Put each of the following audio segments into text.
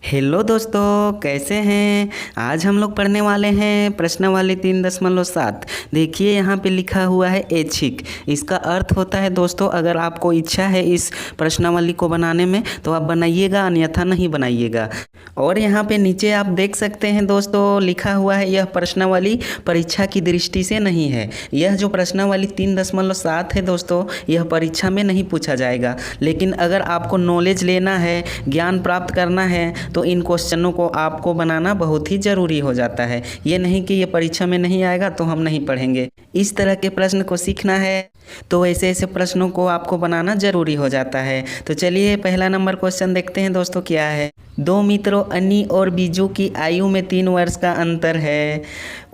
Hello दोस्तों, कैसे हैं। आज हम लोग पढ़ने वाले हैं प्रश्नावली 3.7। देखिए यहाँ पे लिखा हुआ है ऐच्छिक। इसका अर्थ होता है दोस्तों, अगर आपको इच्छा है इस प्रश्नावली को बनाने में तो आप बनाइएगा, अन्यथा नहीं बनाइएगा। और यहाँ पे नीचे आप देख सकते हैं दोस्तों, लिखा हुआ है यह प्रश्नावली परीक्षा की दृष्टि से नहीं है। यह जो प्रश्नावली 3.7 है दोस्तों, यह परीक्षा में नहीं पूछा जाएगा। लेकिन अगर आपको नॉलेज लेना है, ज्ञान प्राप्त करना है, तो इन क्वेश्चनों को आपको बनाना बहुत ही ज़रूरी हो जाता है। ये नहीं कि ये परीक्षा में नहीं आएगा तो हम नहीं पढ़ेंगे। इस तरह के प्रश्न को सीखना है तो ऐसे ऐसे प्रश्नों को आपको बनाना ज़रूरी हो जाता है। तो चलिए पहला नंबर क्वेश्चन देखते हैं दोस्तों, क्या है। दो मित्रों अनी और बीजू की आयु में 3 वर्ष का अंतर है।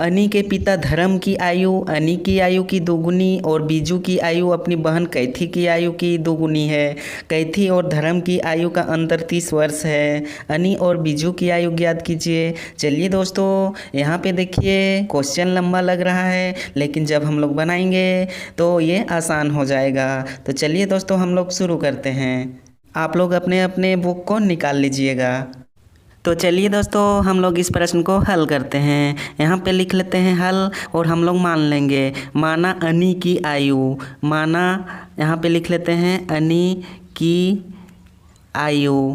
अनी के पिता धर्म की आयु अनी की आयु की दोगुनी और बीजू की आयु अपनी बहन कैथी की आयु की दोगुनी है। कैथी और धर्म की आयु का अंतर 30 वर्ष है। अनी और बीजू की आयु ज्ञात कीजिए। चलिए दोस्तों, यहाँ पे देखिए क्वेश्चन लंबा लग रहा है, लेकिन जब हम लोग बनाएंगे तो ये आसान हो जाएगा। तो चलिए दोस्तों, हम लोग शुरू करते हैं। आप लोग अपने अपने बुक को निकाल लीजिएगा। तो चलिए दोस्तों, हम लोग इस प्रश्न को हल करते हैं। यहाँ पे लिख लेते हैं हल, और हम लोग मान लेंगे। माना अनी की आयु, माना यहाँ पे लिख लेते हैं अनी की आयु।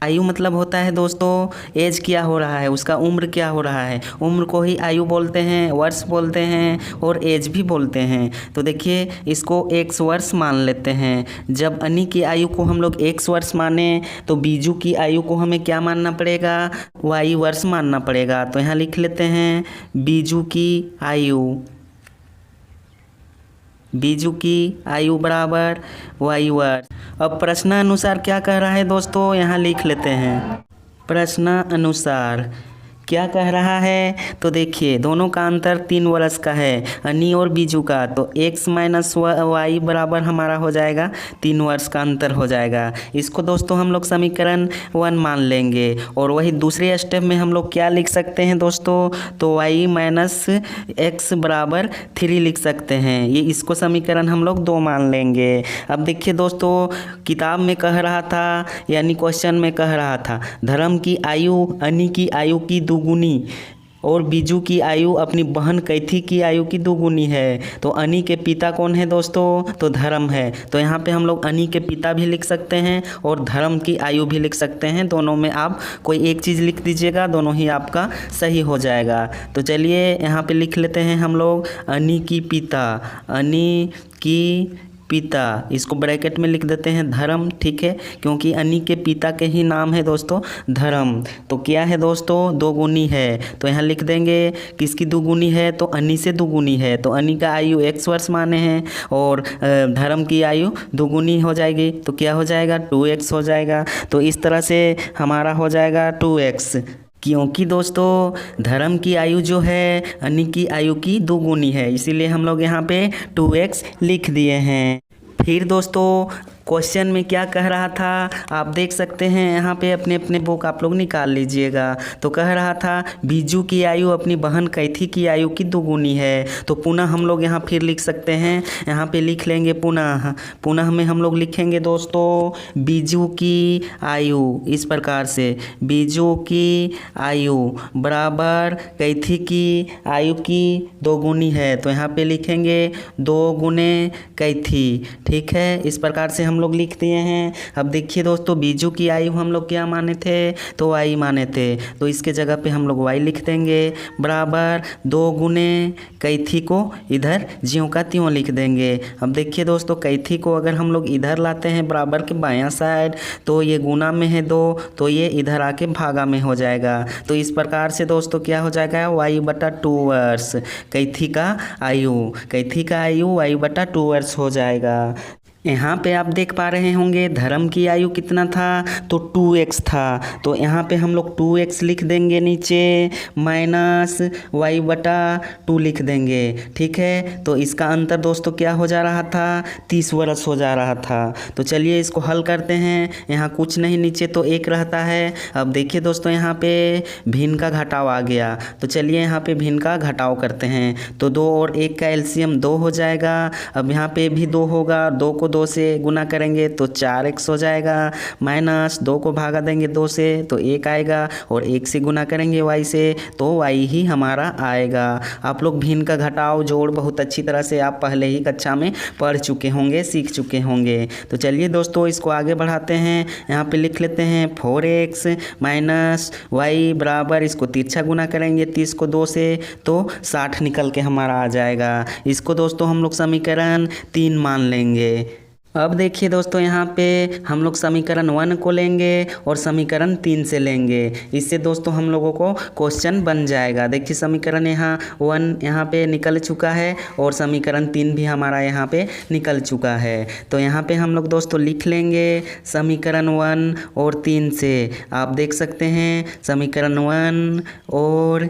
आयु मतलब होता है दोस्तों एज क्या हो रहा है, उसका उम्र क्या हो रहा है। उम्र को ही आयु बोलते हैं, वर्ष बोलते हैं और एज भी बोलते हैं। तो देखिए इसको x वर्ष मान लेते हैं। जब अनी की आयु को हम लोग x वर्ष माने तो बीजू की आयु को हमें क्या मानना पड़ेगा, y वर्ष मानना पड़ेगा। तो यहाँ लिख लेते हैं बीजू की आयु, बीजू की आयु बराबर y वर्ष। अब प्रश्नानुसार क्या कह रहा है दोस्तों, यहाँ लिख लेते हैं। प्रश्नानुसार क्या कह रहा है, तो देखिए दोनों का अंतर 3 वर्ष का है, अनी और बीजू का। तो x माइनस वाई बराबर हमारा हो जाएगा 3 वर्ष का अंतर हो जाएगा। इसको दोस्तों हम लोग समीकरण 1 मान लेंगे। और वही दूसरे स्टेप में हम लोग क्या लिख सकते हैं दोस्तों, तो y माइनस एक्स बराबर 3 लिख सकते हैं। ये इसको समीकरण हम लोग 2 मान लेंगे। अब देखिए दोस्तों, किताब में कह रहा था यानी क्वेश्चन में कह रहा था धर्म की आयु अनी की आयु की दुगुनी और बीजू की आयु अपनी बहन कैथी की आयु की दुगुनी है। तो अनी के पिता कौन है दोस्तों, तो धर्म है। तो यहाँ पे हम लोग अनी के पिता भी लिख सकते हैं और धर्म की आयु भी लिख सकते हैं। दोनों में आप कोई एक चीज़ लिख दीजिएगा, दोनों ही आपका सही हो जाएगा। तो चलिए यहाँ पे लिख लेते हैं हम लोग अनी की पिता, अनी की पिता, इसको ब्रैकेट में लिख देते हैं धर्म, ठीक है, क्योंकि अनी के पिता के ही नाम है दोस्तों धर्म। तो क्या है दोस्तों, दोगुनी है। तो यहाँ लिख देंगे किसकी दुगुनी है, तो अनी से दुगुनी है। तो अनी का आयु x वर्ष माने हैं और धर्म की आयु दुगुनी हो जाएगी। तो क्या हो जाएगा, 2x हो जाएगा। तो इस तरह से हमारा हो जाएगा 2x, क्योंकि दोस्तों धर्म की आयु जो है अनी की आयु की दोगुनी है, इसीलिए हम लोग यहाँ पे 2x लिख दिए हैं। फिर दोस्तों क्वेश्चन में क्या कह रहा था आप देख सकते हैं, यहाँ पे अपने अपने बुक आप लोग निकाल लीजिएगा। तो कह रहा था बीजू की आयु अपनी बहन कैथी की आयु की दोगुनी है। तो पुनः हम लोग यहाँ फिर लिख सकते हैं, यहाँ पे लिख लेंगे पुनः में हम लोग लिखेंगे दोस्तों बीजू की आयु इस प्रकार से, बीजू की आयु बराबर कैथी की आयु की दोगुनी है। तो यहाँ पे लिखेंगे 2 गुने कैथी, ठीक है, इस प्रकार से हम लोग लिख दिए हैं। अब देखिए दोस्तों बीजू की आयु हम लोग क्या माने थे, तो y माने थे। तो इसके जगह पे हम लोग y लिख देंगे बराबर 2 गुने कैथी को इधर ज्यों का त्यों लिख देंगे। अब देखिए दोस्तों कैथी को अगर हम लोग इधर लाते हैं बराबर के बायां साइड, तो ये गुना में है 2, तो ये इधर आके भागा में हो जाएगा। तो इस प्रकार से दोस्तों क्या हो जाएगा, y/2 वर्ष कैथी का आयु y/2 वर्ष हो जाएगा। यहाँ पे आप देख पा रहे होंगे धर्म की आयु कितना था, तो 2x था। तो यहाँ पे हम लोग 2x लिख देंगे नीचे, माइनस y/2 लिख देंगे, ठीक है। तो इसका अंतर दोस्तों क्या हो जा रहा था, 30 वर्ष हो जा रहा था। तो चलिए इसको हल करते हैं। यहाँ कुछ नहीं, नीचे तो 1 रहता है। अब देखिए दोस्तों यहाँ पे भिन्न का घटाव आ गया। तो चलिए यहाँ पे भिन्न का घटाव करते हैं। तो 2 और 1 का एलसीएम 2 हो जाएगा। अब यहाँ पे भी 2 होगा, 2 को 2 से गुना करेंगे तो 4x हो जाएगा, माइनस 2 को भागा देंगे 2 से तो 1 आएगा, और 1 से गुना करेंगे y से तो y ही हमारा आएगा। आप लोग भिन्न का घटाव जोड़ बहुत अच्छी तरह से आप पहले ही कक्षा में पढ़ चुके होंगे, सीख चुके होंगे। तो चलिए दोस्तों इसको आगे बढ़ाते हैं। यहाँ पे लिख लेते हैं 4x माइनस y बराबर, इसको तिरछा गुना करेंगे 30 को 2 से तो 60 निकल के हमारा आ जाएगा। इसको दोस्तों हम लोग समीकरण 3 मान लेंगे। अब देखिए दोस्तों यहाँ पे हम लोग समीकरण 1 को लेंगे और समीकरण 3 से लेंगे। इससे दोस्तों हम लोगों को क्वेश्चन बन जाएगा। देखिए समीकरण यहाँ 1 यहाँ पे निकल चुका है और समीकरण 3 भी हमारा यहाँ पे निकल चुका है। तो यहाँ पे हम लोग दोस्तों लिख लेंगे समीकरण 1 और 3 से। आप देख सकते हैं समीकरण 1 और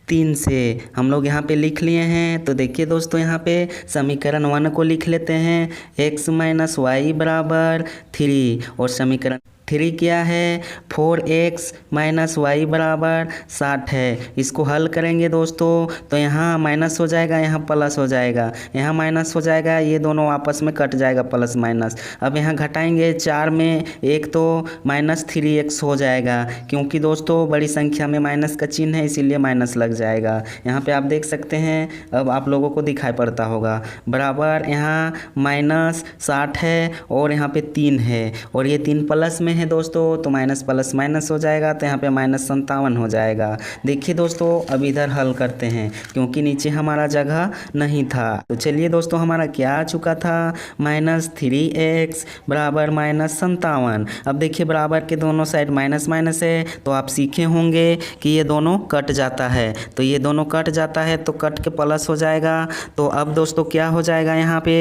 3 से हम लोग यहाँ पे लिख लिए हैं। तो देखिए दोस्तों यहाँ पे समीकरण 1 को लिख लेते हैं x माइनस वाई बराबर 3, और समीकरण 3 क्या है 4x माइनस वाई बराबर 60 है। इसको हल करेंगे दोस्तों तो यहाँ माइनस हो जाएगा, यहाँ प्लस हो जाएगा, यहाँ माइनस हो जाएगा, ये दोनों आपस में कट जाएगा प्लस माइनस। अब यहाँ घटाएंगे 4 में 1 तो माइनस 3x हो जाएगा, क्योंकि दोस्तों बड़ी संख्या में माइनस का चिन्ह है इसीलिए माइनस लग जाएगा। यहाँ पे आप देख सकते हैं, अब आप लोगों को दिखाई पड़ता होगा, बराबर यहाँ माइनस 60 है और यहाँ पे 3 है और ये 3 प्लस में है दोस्तों, तो माइनस प्लस माइनस हो जाएगा, तो यहाँ पे माइनस 57 हो जाएगा। देखिए दोस्तों अब इधर हल करते हैं क्योंकि नीचे हमारा जगह नहीं था। तो चलिए दोस्तों हमारा क्या आ चुका था माइनस 3x बराबर माइनस 57। अब देखिए बराबर के दोनों साइड माइनस माइनस है, तो आप सीखे होंगे कि ये दोनों कट जाता है, तो ये दोनों कट जाता है तो कट के प्लस हो जाएगा। तो अब दोस्तों क्या हो जाएगा, यहाँ पे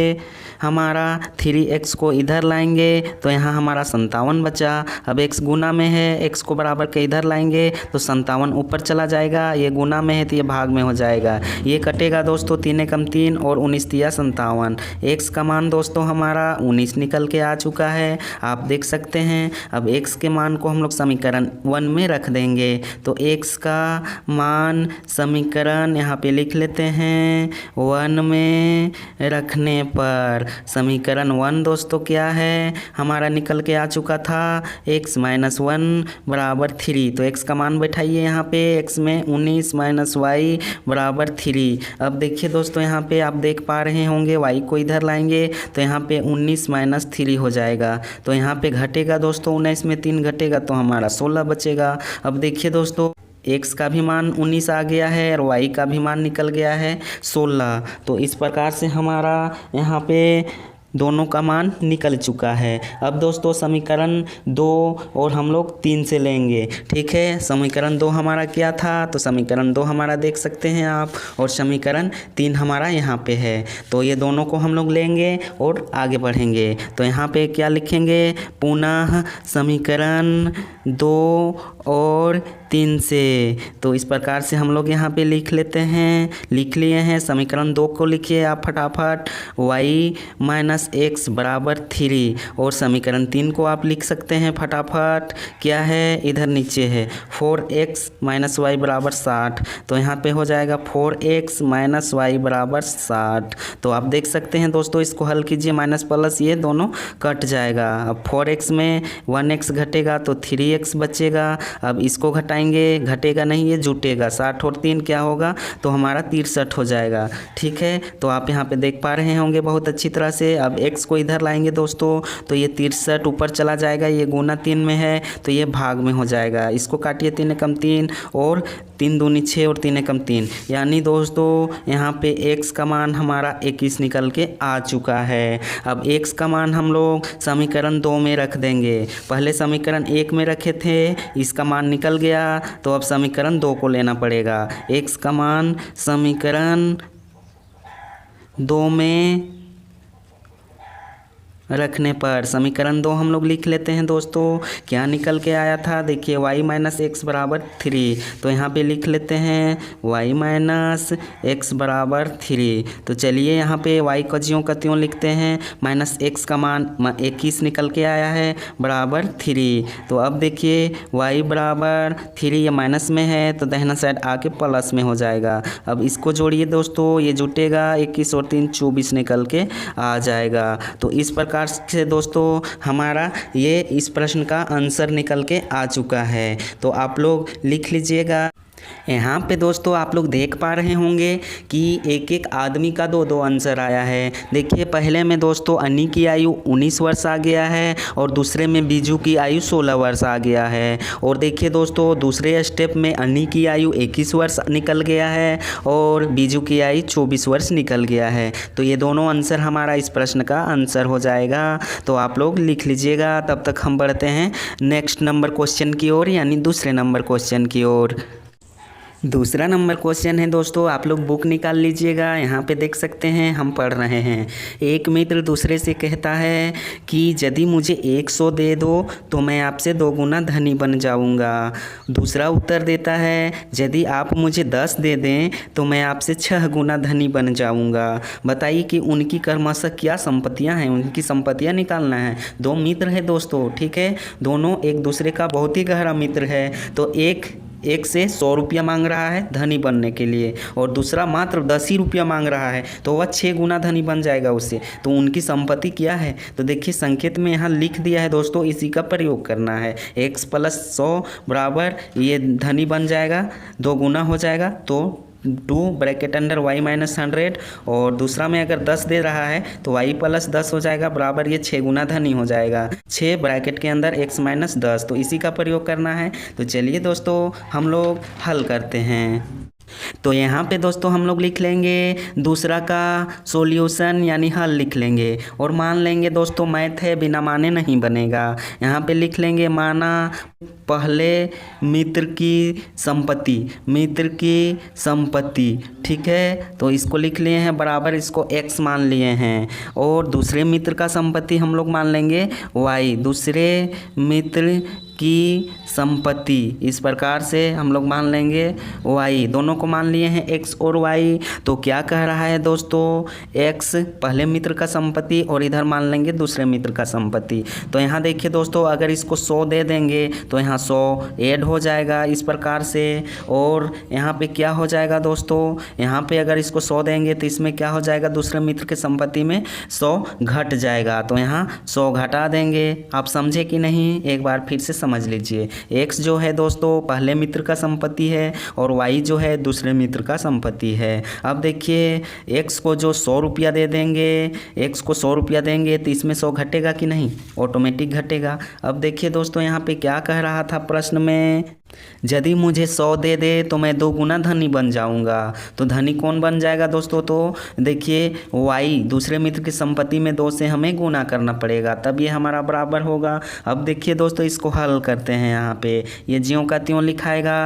हमारा 3x को इधर लाएंगे तो यहाँ हमारा 57 बचा। अब x गुना में है, x को बराबर के इधर लाएंगे तो 57 ऊपर चला जाएगा, ये गुना में है तो ये भाग में हो जाएगा, ये कटेगा दोस्तों 3 एकम 3 और 19 तिया 57। x का मान दोस्तों हमारा 19 निकल के आ चुका है, आप देख सकते हैं। अब x के मान को हम लोग समीकरण 1 में रख देंगे, तो x का मान समीकरण यहाँ पे लिख लेते हैं 1 में रखने पर समीकरण 1 दोस्तों क्या है हमारा निकल के आ चुका था x माइनस 1 बराबर 3। तो x का मान बैठाइए यहाँ पे, x में 19 माइनस वाई बराबर 3। अब देखिए दोस्तों यहाँ पे आप देख पा रहे होंगे y को इधर लाएंगे तो यहाँ पे 19 माइनस 3 हो जाएगा, तो यहाँ पे घटेगा दोस्तों 19 में 3 घटेगा तो हमारा 16 बचेगा। अब देखिए दोस्तों x का भी मान 19 आ गया है और y का भी मान निकल गया है 16। तो इस प्रकार से हमारा यहाँ पे दोनों का मान निकल चुका है। अब दोस्तों समीकरण 2 और हम लोग 3 से लेंगे, ठीक है। समीकरण 2 हमारा क्या था, तो समीकरण 2 हमारा देख सकते हैं आप, और समीकरण 3 हमारा यहाँ पे है। तो ये दोनों को हम लोग लेंगे और आगे बढ़ेंगे। तो यहाँ पे क्या लिखेंगे, पुनः समीकरण 2 और 3 से। तो इस प्रकार से हम लोग यहाँ पे लिख लेते हैं, लिख लिए हैं। समीकरण 2 को लिखिए आप फटाफट, y माइनस x बराबर 3, और समीकरण 3 को आप लिख सकते हैं फटाफट, क्या है इधर नीचे है 4x माइनस वाई बराबर 60। तो यहाँ पे हो जाएगा 4x माइनस वाई बराबर 60। तो आप देख सकते हैं दोस्तों, इसको हल कीजिए, माइनस प्लस ये दोनों कट जाएगा। अब 4x में 1x घटेगा तो 3x बचेगा। अब इसको घटाएंगे, घटेगा नहीं ये जुटेगा, 60 और 3 क्या होगा, तो हमारा 63 हो जाएगा, ठीक है। तो आप यहाँ पे देख पा रहे होंगे बहुत अच्छी तरह से। अब x को इधर लाएंगे दोस्तों तो ये 63 ऊपर चला जाएगा, ये गुना 3 में है तो ये भाग में हो जाएगा। इसको काटिए 3 एकम 3 और 3 दूनी 6 और 3 एकम 3, यानी दोस्तों यहाँ पे x का मान हमारा 21 निकल के आ चुका है। अब x का मान हम लोग समीकरण 2 में रख देंगे, पहले समीकरण 1 में रखे थे, इसका मान निकल गया, तो अब समीकरण 2 को लेना पड़ेगा। x का मान समीकरण 2 में रखने पर समीकरण 2 हम लोग लिख लेते हैं दोस्तों, क्या निकल के आया था, देखिए y माइनस एक्स बराबर 3। तो यहाँ पे लिख लेते हैं y माइनस एक्स बराबर 3। तो चलिए यहाँ पे y का ज्यों का त्यों लिखते हैं, माइनस एक्स का मान 21 निकल के आया है बराबर 3। तो अब देखिए y बराबर 3, ये माइनस में है तो दाहिना साइड आके प्लस में हो जाएगा। अब इसको जोड़िए दोस्तों, ये जुटेगा 21 और 3 24 निकल के आ जाएगा। तो इस प्रकार प्रकार से दोस्तों हमारा ये इस प्रश्न का आंसर निकल के आ चुका है। तो आप लोग लिख लीजिएगा। यहाँ पे दोस्तों आप लोग देख पा रहे होंगे कि एक एक आदमी का दो दो आंसर आया है। देखिए पहले में दोस्तों अन्नी की आयु 19 वर्ष आ गया है और दूसरे में बीजू की आयु 16 वर्ष आ गया है। और देखिए दोस्तों दूसरे स्टेप में अन्नी की आयु 21 वर्ष निकल गया है और बीजू की आयु 24 वर्ष निकल गया है। तो ये दोनों आंसर हमारा इस प्रश्न का आंसर हो जाएगा। तो आप लोग लिख लीजिएगा। तब तक हम बढ़ते हैं नेक्स्ट नंबर क्वेश्चन की ओर, यानी दूसरे नंबर क्वेश्चन की ओर। दूसरा नंबर क्वेश्चन है दोस्तों, आप लोग बुक निकाल लीजिएगा। यहाँ पे देख सकते हैं हम पढ़ रहे हैं। एक मित्र दूसरे से कहता है कि यदि मुझे 100 दे दो तो मैं आपसे 2 गुना धनी बन जाऊँगा। दूसरा उत्तर देता है यदि आप मुझे 10 दे दें तो मैं आपसे 6 गुना धनी बन जाऊँगा। बताइए कि उनकी क्रमशः क्या संपत्तियाँ हैं, उनकी संपत्तियाँ निकालना है। दो मित्र है दोस्तों, ठीक है, दोनों एक दूसरे का बहुत ही गहरा मित्र है। तो एक से 100 रुपया मांग रहा है धनी बनने के लिए और दूसरा मात्र 10 ही रुपया मांग रहा है, तो वह 6 गुना धनी बन जाएगा उससे। तो उनकी संपत्ति क्या है, तो देखिए संकेत में यहाँ लिख दिया है दोस्तों, इसी का प्रयोग करना है। x + 100 बराबर ये धनी बन जाएगा, 2 गुना हो जाएगा तो 2 ब्रैकेट अंडर y - 100 और दूसरा में अगर 10 दे रहा है तो y + 10 हो जाएगा बराबर ये 6 गुना धनी हो जाएगा। 6 ब्रैकेट के अंदर x - 10, तो इसी का प्रयोग करना है। तो चलिए दोस्तों हम लोग हल करते हैं। तो यहाँ पे दोस्तों हम लोग लिख लेंगे दूसरा का सॉल्यूशन यानी हल लिख लेंगे और मान लेंगे दोस्तों मैथ है बिना माने नहीं बनेगा। यहाँ पे लिख लेंगे माना पहले मित्र की संपत्ति, ठीक है, तो इसको लिख लिए हैं बराबर, इसको x मान लिए हैं और दूसरे मित्र का संपत्ति हम लोग मान लेंगे y, दूसरे मित्र की संपत्ति इस प्रकार से हम लोग मान लेंगे y, दोनों को मान लिए हैं x और y। तो क्या कह रहा है दोस्तों, x पहले मित्र का संपत्ति और इधर मान लेंगे दूसरे मित्र का संपत्ति। तो यहाँ देखिए दोस्तों अगर इसको 100 दे देंगे तो यहाँ 100 ऐड हो जाएगा इस प्रकार से। और यहाँ पे क्या हो जाएगा दोस्तों, यहाँ पे अगर इसको 100 देंगे तो इसमें क्या हो जाएगा, दूसरे मित्र के संपत्ति में 100 घट जाएगा। तो यहाँ 100 घटा देंगे। आप समझे कि नहीं, एक बार फिर से समझ लीजिए। x जो है दोस्तों पहले मित्र का संपत्ति है और y जो है दूसरे मित्र का संपत्ति है। अब देखिए x को जो 100 रुपया दे देंगे, x को 100 रुपया देंगे तो इसमें 100 घटेगा कि नहीं, ऑटोमेटिक घटेगा। अब देखिए दोस्तों यहाँ पे क्या कह रहा था प्रश्न में, यदि मुझे 100 दे दे तो मैं 2 गुना धनी बन जाऊंगा। तो धनी कौन बन जाएगा दोस्तों, तो देखिए y दूसरे मित्र की संपत्ति में 2 से हमें गुना करना पड़ेगा तब ये हमारा बराबर होगा। अब देखिए दोस्तों इसको हल करते हैं। यहाँ पे ये ज्यों का त्यों लिखाएगा,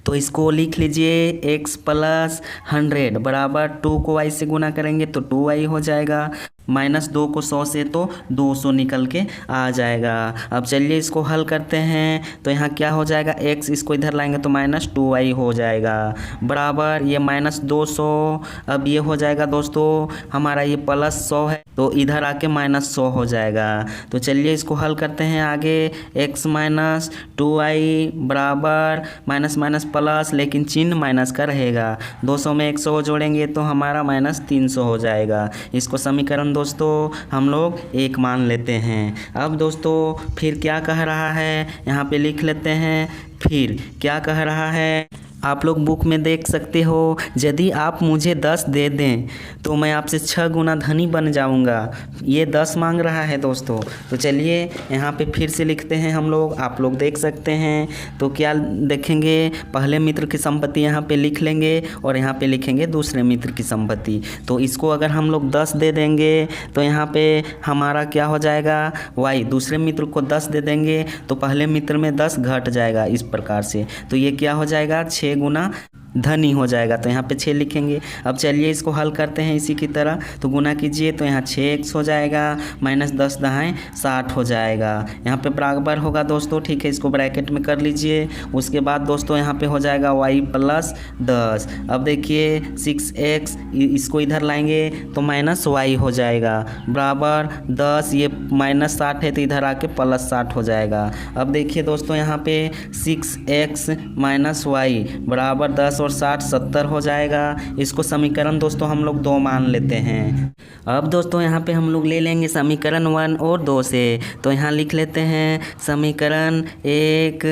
तो इसको लिख लीजिए x + 100 बराबर 2 को y से गुना करेंगे तो 2y हो जाएगा, -2 को 100 से तो 200 निकल के आ जाएगा। अब चलिए इसको हल करते हैं। तो यहाँ क्या हो जाएगा, x इसको इधर लाएंगे तो -2y हो जाएगा बराबर ये -200। अब ये हो जाएगा दोस्तों हमारा ये +100 है तो इधर आके -100 हो जाएगा। तो चलिए इसको हल करते हैं आगे, x - 2y बराबर माइनस प्लस, लेकिन चिन्ह माइनस का रहेगा। 200 में 100 जोड़ेंगे तो हमारा -300 हो जाएगा। इसको समीकरण दोस्तों हम लोग 1 मान लेते हैं। अब दोस्तों फिर क्या कह रहा है यहाँ पे लिख लेते हैं। फिर क्या कह रहा है आप लोग बुक में देख सकते हो, यदि आप मुझे 10 दे दें तो मैं आपसे 6 गुना धनी बन जाऊंगा। ये 10 मांग रहा है दोस्तों। तो चलिए यहाँ पे फिर से लिखते हैं हम लोग, आप लोग देख सकते हैं। तो क्या देखेंगे, पहले मित्र की संपत्ति यहाँ पे लिख लेंगे और यहाँ पे लिखेंगे दूसरे मित्र की संपत्ति। तो इसको अगर हम लोग 10 दे देंगे तो यहाँ पे हमारा क्या हो जाएगा, y दूसरे मित्र को 10 दे देंगे तो पहले मित्र में 10 घट जाएगा इस प्रकार से। तो ये क्या हो जाएगा, 6 गुना धनी हो जाएगा। तो यहाँ पे 6 लिखेंगे। अब चलिए इसको हल करते हैं इसी की तरह। तो गुना कीजिए तो यहाँ 6x हो जाएगा, -10 दाएँ 60 हो जाएगा। यहाँ पे बराबर होगा दोस्तों, ठीक है, इसको ब्रैकेट में कर लीजिए। उसके बाद दोस्तों यहाँ पे हो जाएगा y + 10। अब देखिए 6x इसको इधर लाएंगे तो -y हो जाएगा बराबर 10, ये -60 है तो इधर आके +60 हो जाएगा। अब देखिए दोस्तों यहाँ पे 6x - y बराबर 10 और 60 70 हो जाएगा। इसको समीकरण दोस्तों हम लोग 2 मान लेते हैं। अब दोस्तों यहाँ पे हम लोग ले लेंगे समीकरण 1 और 2 से, तो यहाँ लिख लेते हैं समीकरण 1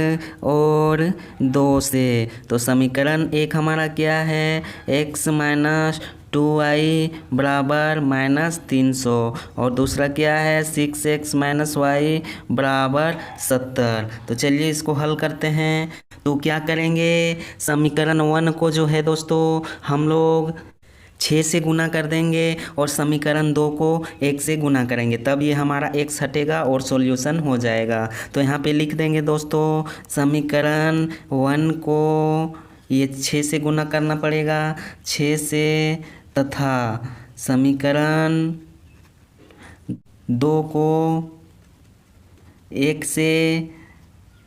और 2 से। तो समीकरण 1 हमारा क्या है, x माइनस 2y बराबर -300 और दूसरा क्या है 6x माइनस वाई बराबर 70। तो चलिए इसको हल करते हैं। तो क्या करेंगे, समीकरण 1 को जो है दोस्तों हम लोग 6 से गुना कर देंगे और समीकरण 2 को 1 से गुना करेंगे, तब ये हमारा x हटेगा और सॉल्यूशन हो जाएगा। तो यहाँ पे लिख देंगे दोस्तों समीकरण 1 को ये 6 से गुना करना पड़ेगा 6 से, तथा समीकरण 2 को 1 से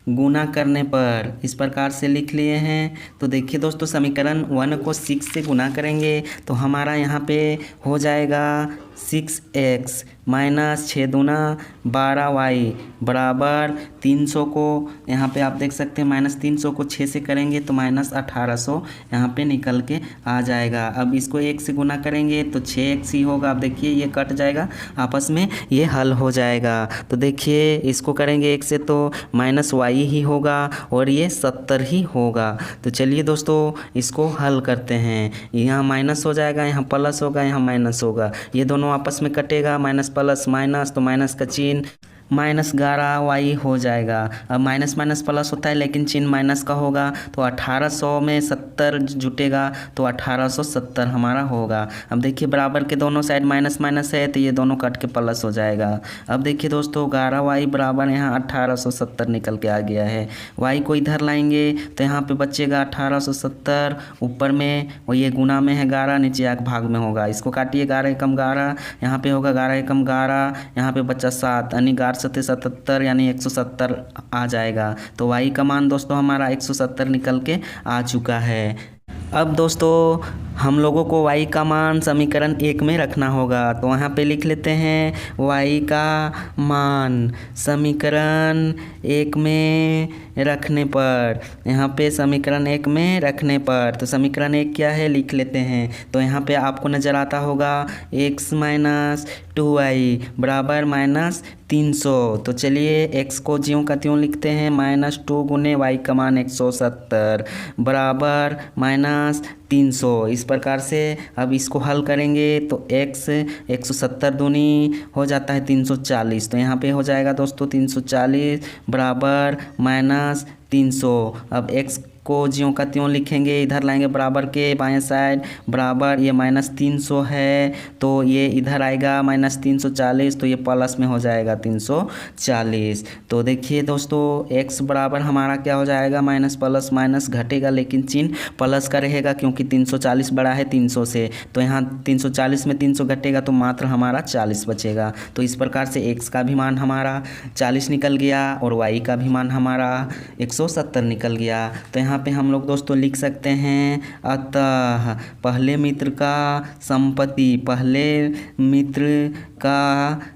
गुना करने पर इस प्रकार से लिख लिए हैं। तो देखिए दोस्तों समीकरण 1 को 6 से गुना करेंगे तो हमारा यहाँ पे हो जाएगा 6x माइनस 6 दूना 12y बराबर 300 को यहाँ पे आप देख सकते हैं -300 को 6 से करेंगे तो -1800 यहाँ पे निकल के आ जाएगा। अब इसको 1 से गुना करेंगे तो 6x ही होगा। अब देखिए ये कट जाएगा आपस में, ये हल हो जाएगा। तो देखिए इसको करेंगे 1 से तो -y ही होगा और ये 70 ही होगा। तो चलिए दोस्तों इसको हल करते हैं। यहाँ माइनस हो जाएगा, यहाँ प्लस होगा, यहाँ माइनस होगा, ये दोनों आपस में कटेगा, माइनस प्लस माइनस, तो माइनस का चिन्ह -11y हो जाएगा। अब माइनस माइनस प्लस होता है लेकिन चिन्ह माइनस का होगा, तो 1800 में 70 जुटेगा तो 1870 हमारा होगा। अब देखिए बराबर के दोनों साइड माइनस माइनस है तो ये दोनों कट के प्लस हो जाएगा। अब देखिए दोस्तों 11y बराबर यहाँ 1870 निकल के आ गया है। y को इधर लाएंगे तो यहाँ पे बचेगा 1870, ऊपर में और ये गुना में है 11, नीचे आके भाग में होगा। इसको काटिए 11 एकम 11, यहाँ पे होगा 11 एकम 11, यहाँ पे बचा 7 यानी 77 यानी 170 आ जाएगा। तो y का मान दोस्तों हमारा 170 निकल के आ चुका है। अब दोस्तों हम लोगों को y का मान समीकरण 1 में रखना होगा, तो वहाँ पे लिख लेते हैं y का मान समीकरण 1 में रखने पर, यहाँ पे समीकरण 1 में रखने पर, तो समीकरण 1 क्या है लिख लेते हैं। तो यहाँ पे आपको नज़र आता होगा x माइनस 2y बराबर -300। तो चलिए x को ज्यों का त्यों लिखते हैं, -2 गुने y का मान 170 बराबर -300। इस प्रकार से अब इसको हल करेंगे तो x 170 दूनी हो जाता है 340, तो यहाँ पे हो जाएगा दोस्तों 340 बराबर -300। अब x को ज्यों का त्यों लिखेंगे, इधर लाएंगे बराबर के बाएं साइड, बराबर ये -300 है तो ये इधर आएगा -340, तो ये प्लस में हो जाएगा 340। तो देखिए दोस्तों x बराबर हमारा क्या हो जाएगा, माइनस प्लस माइनस घटेगा लेकिन चिन्ह प्लस का रहेगा क्योंकि 340 बड़ा है 300 से, तो यहाँ 340 में 300 घटेगा तो मात्र हमारा 40 बचेगा। तो इस प्रकार से x का भी मान हमारा 40 निकल गया और y का भी मान हमारा 170 निकल गया। तो यहाँ पे हम लोग दोस्तों लिख सकते हैं अतः पहले मित्र का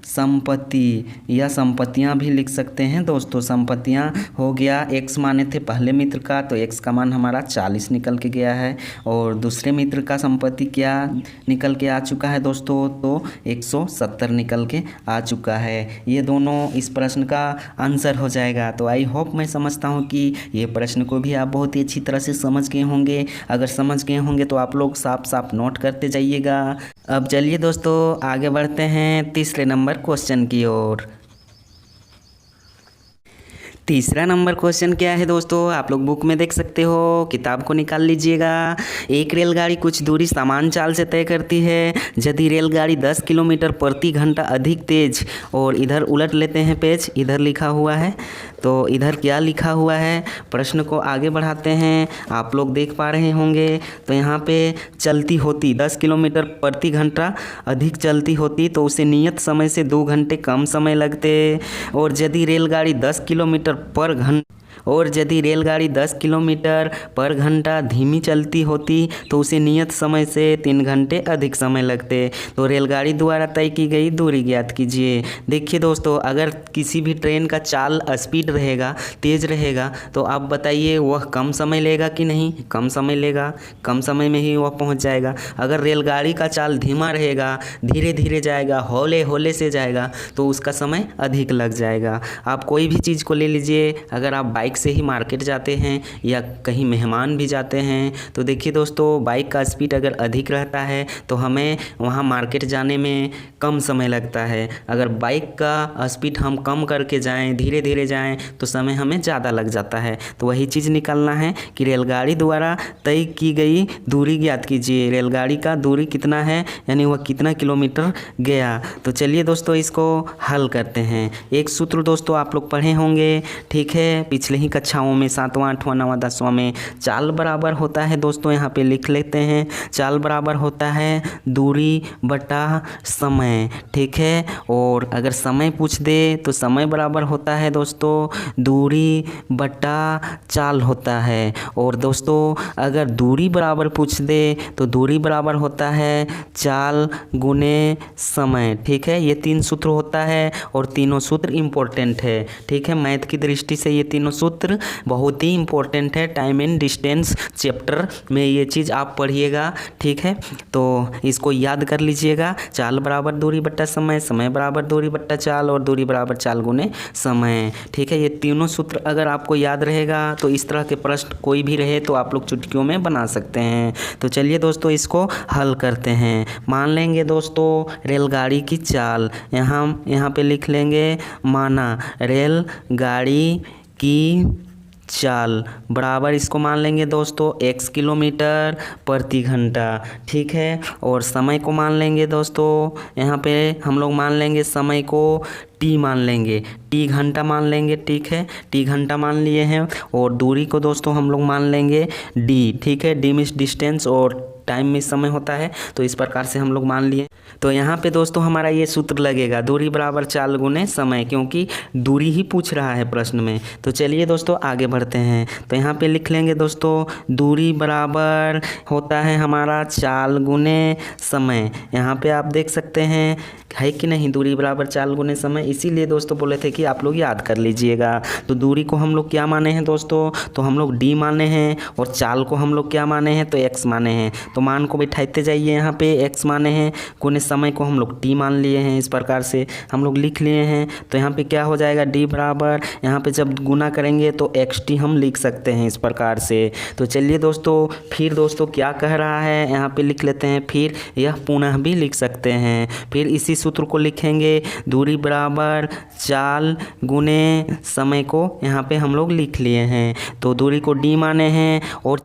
संपत्ति या संपत्तियां भी लिख सकते हैं दोस्तों। संपत्तियां हो गया, x माने थे पहले मित्र का तो x का मान हमारा 40 निकल के गया है, और दूसरे मित्र का संपत्ति क्या निकल के आ चुका है दोस्तों, तो 170 निकल के आ चुका है। ये दोनों इस प्रश्न का आंसर हो जाएगा। तो आई होप, मैं समझता हूँ कि ये प्रश्न को भी आप बहुत ही अच्छी तरह से समझ गए होंगे। अगर समझ गए होंगे तो आप लोग साफ साफ नोट करते जाइएगा। अब चलिए दोस्तों आगे बढ़ते हैं तीसरे नंबर क्वेश्चन की ओर। तीसरा नंबर क्वेश्चन क्या है दोस्तों, आप लोग बुक में देख सकते हो, किताब को निकाल लीजिएगा। एक रेलगाड़ी कुछ दूरी समान चाल से तय करती है यदि रेलगाड़ी 10 किलोमीटर प्रति घंटा अधिक तेज, और इधर उलट लेते हैं पेज, इधर लिखा हुआ है तो इधर क्या लिखा हुआ है, प्रश्न को आगे बढ़ाते हैं। आप लोग देख पा रहे होंगे तो यहाँ पे चलती होती 10 किलोमीटर प्रति घंटा अधिक चलती होती तो उसे नियत समय से 2 घंटे कम समय लगते, और यदि रेलगाड़ी 10 किलोमीटर और यदि रेलगाड़ी 10 किलोमीटर पर घंटा धीमी चलती होती तो उसे नियत समय से 3 घंटे अधिक समय लगते। तो रेलगाड़ी द्वारा तय की गई दूरी ज्ञात कीजिए। देखिए दोस्तों, अगर किसी भी ट्रेन का चाल स्पीड रहेगा, तेज़ रहेगा, तो आप बताइए वह कम समय लेगा कि नहीं? कम समय लेगा, कम समय में ही वह पहुंच जाएगा। अगर रेलगाड़ी का चाल धीमा रहेगा, धीरे धीरे जाएगा, हौले हौले से जाएगा, तो उसका समय अधिक लग जाएगा। आप कोई भी चीज़ को ले लीजिए, अगर आप बाइक से ही मार्केट जाते हैं या कहीं मेहमान भी जाते हैं, तो देखिए दोस्तों, बाइक का स्पीड अगर अधिक रहता है तो हमें वहाँ मार्केट जाने में कम समय लगता है। अगर बाइक का स्पीड हम कम करके जाएं, धीरे धीरे जाएं, तो समय हमें ज़्यादा लग जाता है। तो वही चीज़ निकालना है कि रेलगाड़ी द्वारा तय की गई दूरी ज्ञात कीजिए। रेलगाड़ी का दूरी कितना है, यानी वह कितना किलोमीटर गया। तो चलिए दोस्तों, इसको हल करते हैं। एक सूत्र दोस्तों आप लोग पढ़े होंगे, ठीक है, पिछले ही कक्षाओं में 7वां 8वां 9वां 10वां में। चाल बराबर होता है दोस्तों, यहाँ पे लिख लेते हैं, चाल बराबर होता है दूरी बटा समय, ठीक है। और अगर समय पूछ दे तो समय बराबर होता है दोस्तों दूरी बटा चाल होता है। और दोस्तों अगर दूरी बराबर पूछ दे तो दूरी बराबर होता है चाल गुने समय, ठीक है। ये 3 सूत्र होता है और तीनों सूत्र इम्पोर्टेंट है, ठीक है। मैथ की दृष्टि से ये तीनों सूत्र बहुत ही इम्पोर्टेंट है। टाइम एंड डिस्टेंस चैप्टर में ये चीज़ आप पढ़िएगा, ठीक है। तो इसको याद कर लीजिएगा, चाल बराबर दूरी बट्टा समय, समय बराबर दूरी बट्टा चाल और दूरी बराबर चाल गुने समय, ठीक है। ये तीनों सूत्र अगर आपको याद रहेगा तो इस तरह के प्रश्न कोई भी रहे तो आप लोग चुटकियों में बना सकते हैं। तो चलिए दोस्तों, इसको हल करते हैं। मान लेंगे दोस्तों रेलगाड़ी की चाल, यहाँ पे लिख लेंगे, माना रेलगाड़ी की चाल बराबर, इसको मान लेंगे दोस्तों x किलोमीटर प्रति घंटा, ठीक है। और समय को मान लेंगे दोस्तों, यहाँ पे हम लोग मान लेंगे समय को t मान लेंगे, t घंटा मान लेंगे, ठीक है, t घंटा मान लिए हैं। और दूरी को दोस्तों हम लोग मान लेंगे d, ठीक है। d मीन्स डिस्टेंस और टाइम में समय होता है, तो इस प्रकार से हम लोग मान लिए। तो यहाँ पे दोस्तों हमारा ये सूत्र लगेगा, दूरी बराबर चाल गुने समय, क्योंकि दूरी ही पूछ रहा है प्रश्न में। तो चलिए दोस्तों आगे बढ़ते हैं। तो यहाँ पे लिख लेंगे दोस्तों दूरी बराबर होता है हमारा चाल गुने समय। यहाँ पे आप देख सकते हैं है कि नहीं, दूरी बराबर चाल गुने समय, इसीलिए दोस्तों बोले थे कि आप लोग याद कर लीजिएगा। तो दूरी को हम लोग क्या माने हैं दोस्तों, तो हम लोग d माने हैं, और चाल को हम लोग क्या माने हैं, तो x माने हैं। तो मान को बिठाते जाइए, यहाँ पे x माने हैं, गुने समय को हम लोग t मान लिए हैं, इस प्रकार से हम लोग लिख लिए हैं। तो यहाँ पे क्या हो जाएगा, d बराबर, यहाँ पे जब गुना करेंगे तो xt हम लिख सकते हैं इस प्रकार से। तो चलिए दोस्तों, फिर दोस्तों क्या कह रहा है, यहाँ पे लिख लेते हैं, फिर यह पुनः भी लिख सकते हैं। फिर इसी सूत्र को लिखेंगे, दूरी बराबर चाल गुने समय को यहाँ पे हम लोग लिख लिए हैं। तो दूरी को d माने हैं और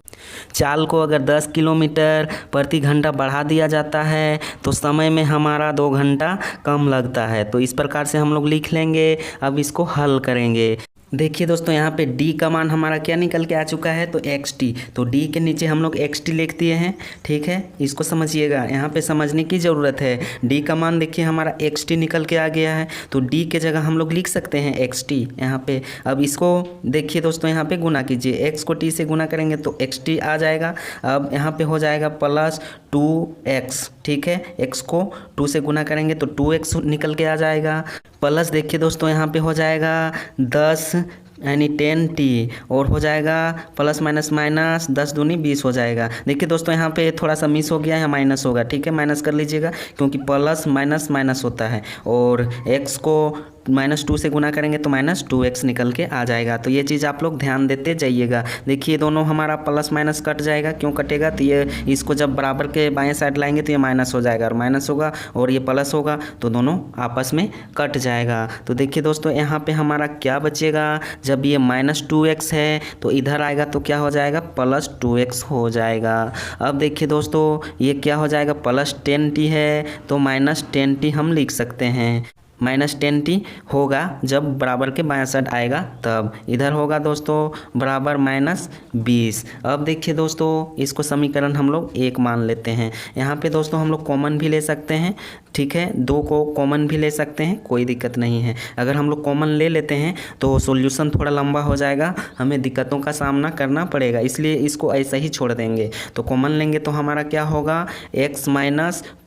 चाल को अगर 10 किलोमीटर प्रति घंटा बढ़ा दिया जाता है तो समय में हमारा 2 घंटा कम लगता है। तो इस प्रकार से हम लोग लिख लेंगे। अब इसको हल करेंगे। देखिए दोस्तों, यहाँ पे d का मान हमारा क्या निकल के आ चुका है, तो xt। तो d के नीचे हम लोग xt लिख दिए हैं, ठीक है। इसको समझिएगा, यहाँ पे समझने की ज़रूरत है। d का मान देखिए हमारा xt निकल के आ गया है, तो d के जगह हम लोग लिख सकते हैं xt यहाँ पे। अब इसको देखिए दोस्तों, यहाँ पे गुना कीजिए, x को t से गुना करेंगे तो xt आ जाएगा। अब यहाँ पे हो जाएगा प्लस 2x, ठीक है। x को 2 से गुना करेंगे तो 2x निकल के आ जाएगा। प्लस देखिए दोस्तों, यहाँ पे हो जाएगा 10 यानी 10t, और हो जाएगा प्लस माइनस माइनस 10 दूनी 20 हो जाएगा। देखिए दोस्तों, यहाँ पे थोड़ा सा मिस हो गया है, माइनस होगा, ठीक है। माइनस कर लीजिएगा क्योंकि प्लस माइनस माइनस होता है, और x को -2 से गुना करेंगे तो -2x निकल के आ जाएगा। तो ये चीज़ आप लोग ध्यान देते जाइएगा। देखिए दोनों हमारा प्लस माइनस कट जाएगा, क्यों कटेगा, तो ये इसको जब बराबर के बाएं साइड लाएंगे तो ये माइनस हो जाएगा, और माइनस होगा और ये प्लस होगा, तो दोनों आपस में कट जाएगा। तो देखिए दोस्तों, यहाँ पे हमारा क्या बचेगा, जब ये -2x है तो इधर आएगा तो क्या हो जाएगा, +2x हो जाएगा। अब देखिए दोस्तों, ये क्या हो जाएगा, +10t है तो -10t हम लिख सकते हैं। -10t होगा जब बराबर के बायां साइड आएगा तब। इधर होगा दोस्तों बराबर -20। अब देखिए दोस्तों इसको समीकरण हम लोग 1 मान लेते हैं। यहाँ पे दोस्तों हम लोग कॉमन भी ले सकते हैं, ठीक है, 2 को कॉमन भी ले सकते हैं, कोई दिक्कत नहीं है। अगर हम लोग कॉमन ले लेते हैं तो सॉल्यूशन थोड़ा लंबा हो जाएगा, हमें दिक्कतों का सामना करना पड़ेगा, इसलिए इसको ऐसा ही छोड़ देंगे। तो कॉमन लेंगे तो हमारा क्या होगा, x -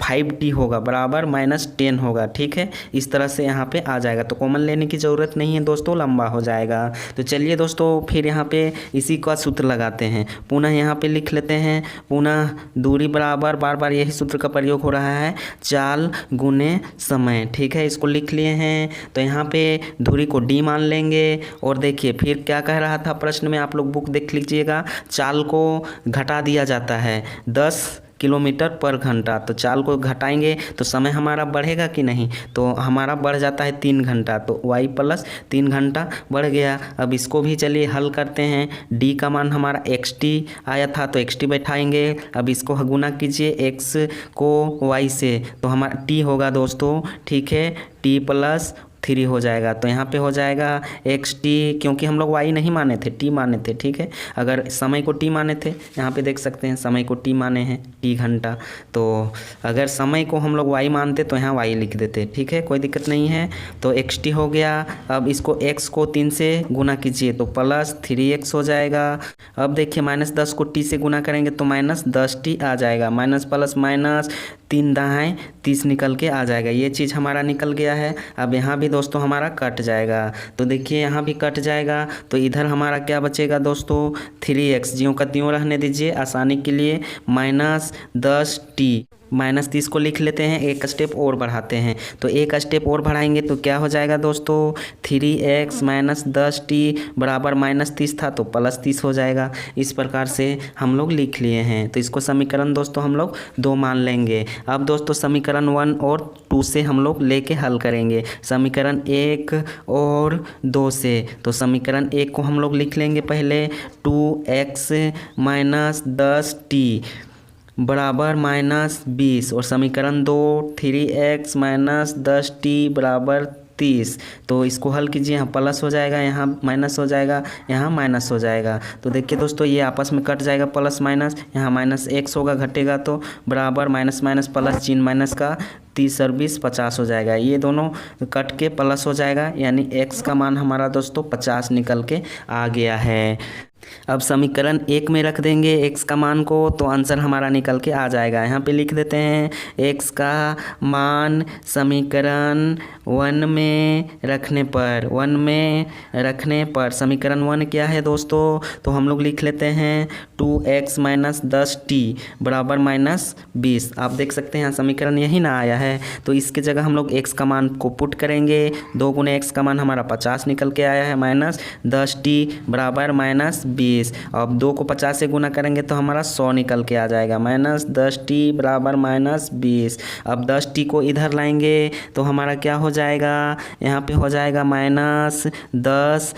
5t होगा बराबर -10 होगा, ठीक है। इस तरह से यहाँ पे आ जाएगा, तो कॉमन लेने की ज़रूरत नहीं है दोस्तों, लंबा हो जाएगा। तो चलिए दोस्तों फिर यहाँ पे इसी का सूत्र लगाते हैं, पुनः यहाँ पे लिख लेते हैं, पुनः दूरी बराबर, बार बार यही सूत्र का प्रयोग हो रहा है, चाल गुने समय, ठीक है, इसको लिख लिए हैं। तो यहाँ पे दूरी को d मान लेंगे और देखिए फिर क्या कह रहा था प्रश्न में, आप लोग बुक देख लीजिएगा, चाल को घटा दिया जाता है 10 किलोमीटर पर घंटा। तो चाल को घटाएंगे तो समय हमारा बढ़ेगा कि नहीं, तो हमारा बढ़ जाता है 3 घंटा, तो y + 3 घंटा बढ़ गया। अब इसको भी चलिए हल करते हैं, d का मान हमारा xt आया था तो xt बैठाएंगे। अब इसको गुना कीजिए x को y से, तो हमारा t होगा दोस्तों, ठीक है, t + 3 हो जाएगा। तो यहाँ पे हो जाएगा xt, क्योंकि हम लोग y नहीं माने थे, t माने थे, ठीक है। अगर समय को t माने थे, यहाँ पे देख सकते हैं समय को t माने हैं, t घंटा, तो अगर समय को हम लोग y मानते तो यहाँ y लिख देते, ठीक है, कोई दिक्कत नहीं है। तो xt हो गया। अब इसको x को 3 से गुना कीजिए तो +3x हो जाएगा। अब देखिए -10 को t से गुना करेंगे तो -10t आ जाएगा, माइनस प्लस माइनस 3 दाएँ 30 निकल के आ जाएगा, ये चीज़ हमारा निकल गया है। अब यहाँ भी दोस्तों हमारा कट जाएगा, तो देखिए यहाँ भी कट जाएगा, तो इधर हमारा क्या बचेगा दोस्तों, 3x, ज्यों का त्यों रहने दीजिए आसानी के लिए, -10t, -30 को लिख लेते हैं, एक स्टेप और बढ़ाते हैं। तो एक स्टेप और बढ़ाएंगे तो क्या हो जाएगा दोस्तों, 3x - 10t बराबर -30 था तो +30 हो जाएगा। इस प्रकार से हम लोग लिख लिए हैं। तो इसको समीकरण दोस्तों हम लोग 2 मान लेंगे। अब दोस्तों समीकरण 1 और 2 से हम लोग लेके हल करेंगे, समीकरण 1 और 2 से। तो समीकरण 1 को हम लोग लिख लेंगे पहले, 2x - 10t बराबर -20, और समीकरण 2 3x - 10t बराबर 30। तो इसको हल कीजिए, यहाँ प्लस हो जाएगा, यहाँ माइनस हो जाएगा, यहाँ माइनस हो जाएगा। तो देखिए दोस्तों ये आपस में कट जाएगा, प्लस माइनस, यहाँ -x होगा घटेगा तो बराबर माइनस माइनस प्लस, चिन्ह माइनस का 30 और 20 50 हो जाएगा, ये दोनों कट के प्लस हो जाएगा, यानी x का मान हमारा दोस्तों 50 निकल के आ गया है। अब समीकरण 1 में रख देंगे x का मान को, तो आंसर हमारा निकल के आ जाएगा। यहाँ पे लिख देते हैं x का मान समीकरण 1 में रखने पर समीकरण 1 क्या है दोस्तों, तो हम लोग लिख लेते हैं 2x - 10t बराबर -20। आप देख सकते हैं यहाँ समीकरण यही ना आया है, तो इसके जगह हम लोग x का मान को पुट करेंगे, 2 × x का मान हमारा 50 निकल के आया है, -10t बराबर -20। अब 2 को 50 से गुना करेंगे तो हमारा 100 निकल के आ जाएगा, -10t बराबर -20। अब 10t को इधर लाएंगे तो हमारा क्या हो जाएगा, यहाँ पे हो जाएगा -10t,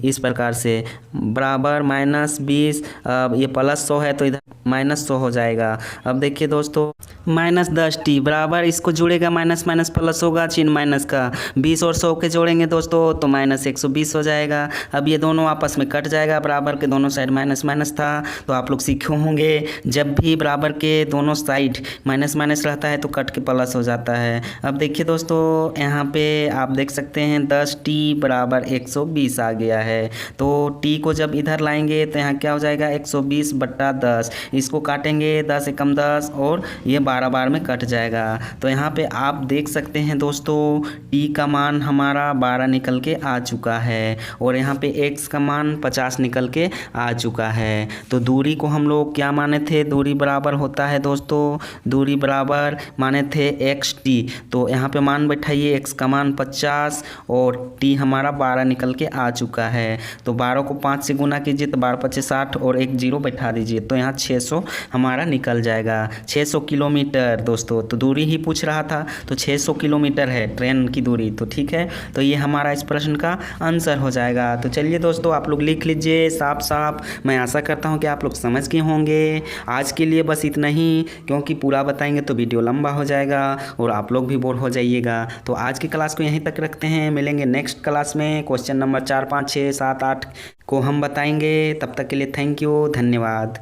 इस प्रकार से बराबर -20। अब ये +100 है तो इधर -100 हो जाएगा। अब देखिए दोस्तों -10t बराबर, इसको जुड़ेगा माइनस माइनस प्लस होगा, चिन्ह माइनस का, 20 और 100 के जोड़ेंगे दोस्तों तो -120 हो जाएगा। अब ये दोनों आपस में कट जाएगा, बराबर के दोनों साइड माइनस माइनस था, तो आप लोग सीखे होंगे जब भी बराबर के दोनों साइड माइनस माइनस रहता है तो कट के प्लस हो जाता है। अब देखिए दोस्तों यहाँ पे आप देख सकते हैं 10t बराबर 120 आ गया है, तो t को जब इधर लाएंगे तो यहाँ क्या हो जाएगा 120/10, इसको काटेंगे 10 एकम 10 और ये 12 बार में कट जाएगा। तो यहाँ पे आप देख सकते हैं दोस्तों t का मान हमारा 12 निकल के आ चुका है और यहाँ पे x का मान 50 निकल के आ चुका है। तो दूरी को हम लोग क्या माने थे, दूरी बराबर होता है दोस्तों, दूरी बराबर माने थे xt, तो यहाँ पे मान बैठाइए, x का मान 50 और t हमारा 12 निकल के आ चुका है। तो 12 को 5 से गुना कीजिए तो 12×5 = 60 और 1 0 जीरो बैठा दीजिए तो यहाँ 600 हमारा निकल जाएगा। 600 किलोमीटर दोस्तों, तो दूरी ही पूछ रहा था तो 600 किलोमीटर है ट्रेन की दूरी। तो ठीक है, तो ये हमारा इस प्रश्न का आंसर हो जाएगा। तो चलिए दोस्तों, आप लोग लिख लीजिए साफ साफ। मैं आशा करता हूँ कि आप लोग समझ गए होंगे। आज के लिए बस इतना ही, क्योंकि पूरा बताएंगे तो वीडियो लंबा हो जाएगा और आप लोग भी बोर हो जाइएगा। तो आज की क्लास को यहीं तक रखते हैं, मिलेंगे नेक्स्ट क्लास में। क्वेश्चन नंबर 4, 5, 6, 7, 8 को हम बताएंगे। तब तक के लिए थैंक यू, धन्यवाद।